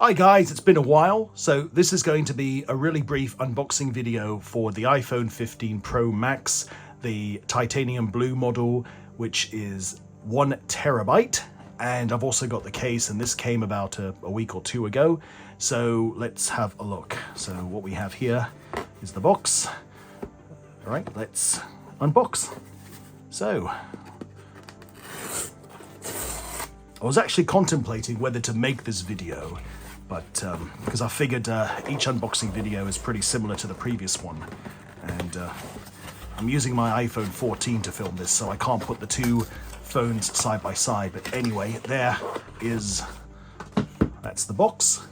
Hi guys, it's been a while. So this is going to be a really brief unboxing video for the iPhone 15 Pro Max, the titanium blue model, which is 1 terabyte. And I've also got the case, and this came about a week or two ago. So let's have a look. So what we have here is the box. All right, let's unbox. So I was actually contemplating whether to make this video, but because I figured each unboxing video is pretty similar to the previous one, and I'm using my iPhone 14 to film this, so I can't put the two phones side by side. But anyway, that's the box.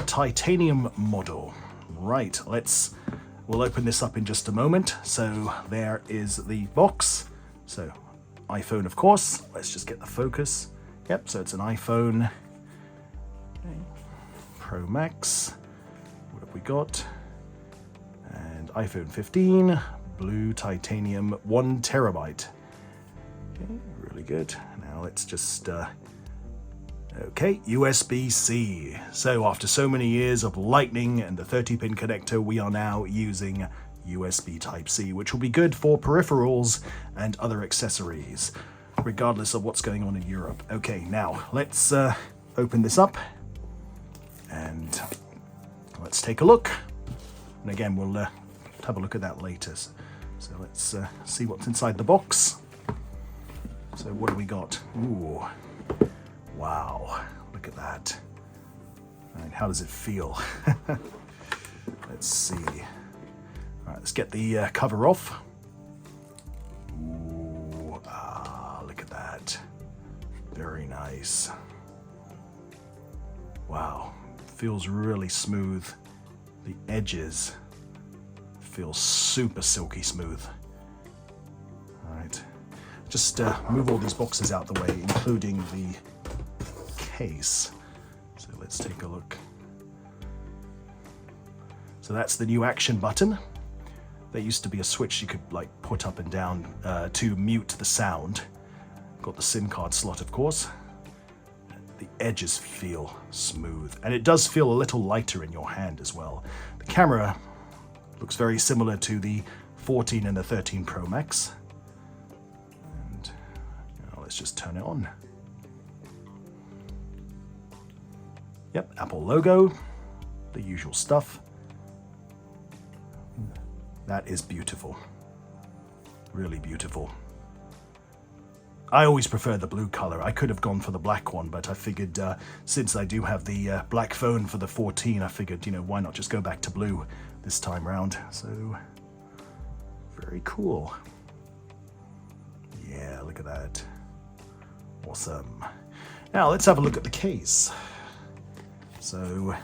Titanium model. Right, we'll open this up in just a moment. So there is the box. So iPhone, of course. Let's just get the focus. Yep, so it's an iPhone Pro Max. What have we got? And iPhone 15, blue titanium, 1 terabyte. Okay, really good. Now let's just, okay, USB-C. So after so many years of Lightning and the 30-pin connector, we are now using USB Type-C, which will be good for peripherals and other accessories, regardless of what's going on in Europe. Okay, now let's open this up and let's take a look. And again, we'll have a look at that later. So let's see what's inside the box. So what do we got? Ooh, wow, look at that. All right, how does it feel? Let's see. All right, let's get the cover off. Ooh, look at that. Very nice. Wow, feels really smooth. The edges feel super silky smooth. All right, just move all these boxes out the way, including the case. So let's take a look. So that's the new action button. There used to be a switch you could like put up and down to mute the sound. Got the SIM card slot, of course. The edges feel smooth, and it does feel a little lighter in your hand as well. The camera looks very similar to the 14 and the 13 Pro Max. And let's just turn it on. Yep, Apple logo, the usual stuff. That is beautiful. Really beautiful. I always prefer the blue color. I could have gone for the black one, but I figured since I do have the black phone for the 14, I figured, why not just go back to blue this time round. So, very cool. Yeah, look at that. Awesome. Now, let's have a look at the case. So,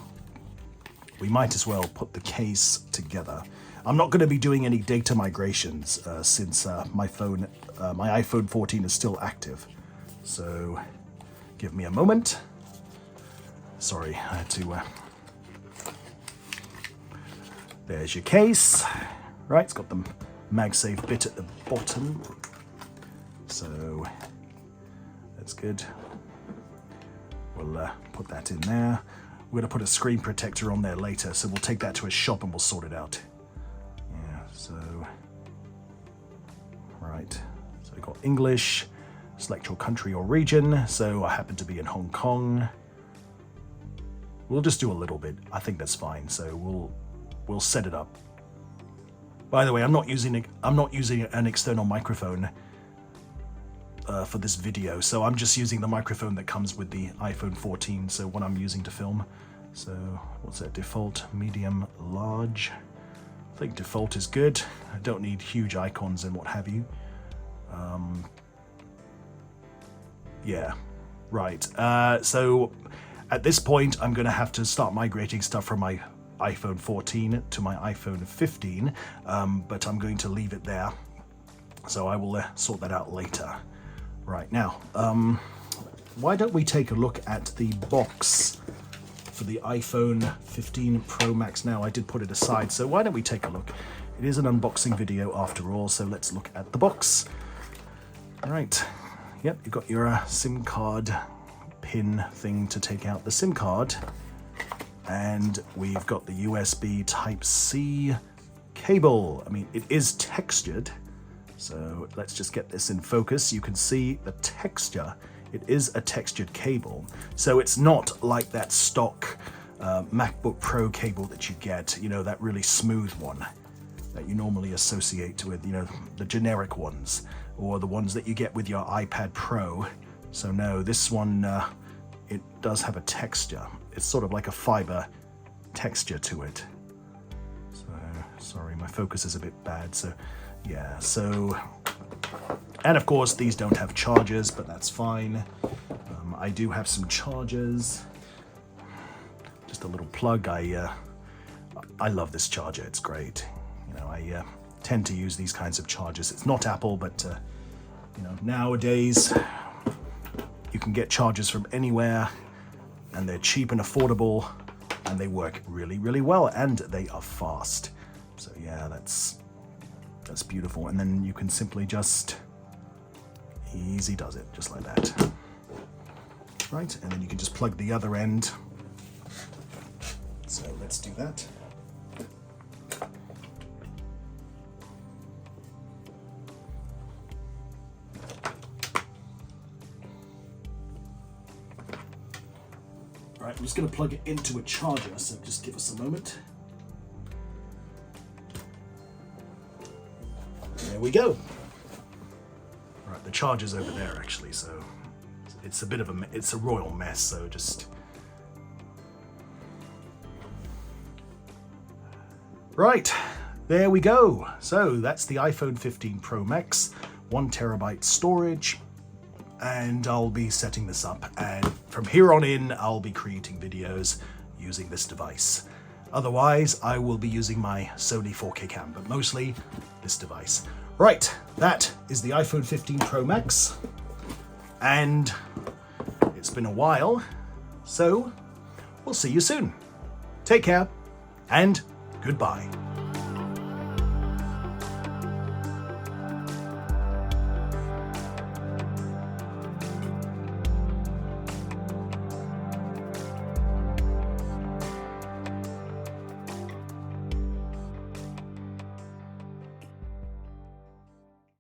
we might as well put the case together. I'm not going to be doing any data migrations since my iPhone 14 is still active. So give me a moment. Sorry, I had to... There's your case. Right, it's got the MagSafe bit at the bottom. So that's good. We'll put that in there. We're going to put a screen protector on there later, so we'll take that to a shop and we'll sort it out. So, right, so we got English, select your country or region. So I happen to be in Hong Kong. We'll just do a little bit. I think that's fine. So we'll set it up. By the way, I'm not using an external microphone for this video. So I'm just using the microphone that comes with the iPhone 14. So what I'm using to film. So what's that? Default, medium, large. I think default is good. I don't need huge icons and what have you. Yeah, right. So at this point, I'm going to have to start migrating stuff from my iPhone 14 to my iPhone 15, but I'm going to leave it there. So I will sort that out later. Right, now, why don't we take a look at the box for the iPhone 15 Pro Max now. I did put it aside, so why don't we take a look? It is an unboxing video after all, so let's look at the box. All right, yep, you've got your SIM card pin thing to take out the SIM card. And we've got the USB Type-C cable. I mean, it is textured. So let's just get this in focus. You can see the texture. It is a textured cable. So it's not like that stock MacBook Pro cable that you get, you know, that really smooth one that you normally associate with, you know, the generic ones or the ones that you get with your iPad Pro. So no, this one, it does have a texture. It's sort of like a fiber texture to it. So, sorry, my focus is a bit bad. So, yeah, so, and of course, these don't have chargers, but that's fine. I do have some chargers. Just a little plug. I love this charger. It's great. You know, I tend to use these kinds of chargers. It's not Apple, but you know, nowadays you can get chargers from anywhere, and they're cheap and affordable, and they work really, really well, and they are fast. So yeah, that's beautiful. And then you can simply just easy does it, just like that. Right, and then you can just plug the other end. So let's do that. Right, I'm just going to plug it into a charger, so just give us a moment. There we go. Right, the charger's over there actually, so it's a bit of it's a royal mess, so just... Right, there we go. So that's the iPhone 15 Pro Max, 1 terabyte storage, and I'll be setting this up, and from here on in I'll be creating videos using this device. Otherwise I will be using my Sony 4K cam, but mostly this device. Right, that is the iPhone 15 Pro Max, and it's been a while, so we'll see you soon. Take care and goodbye.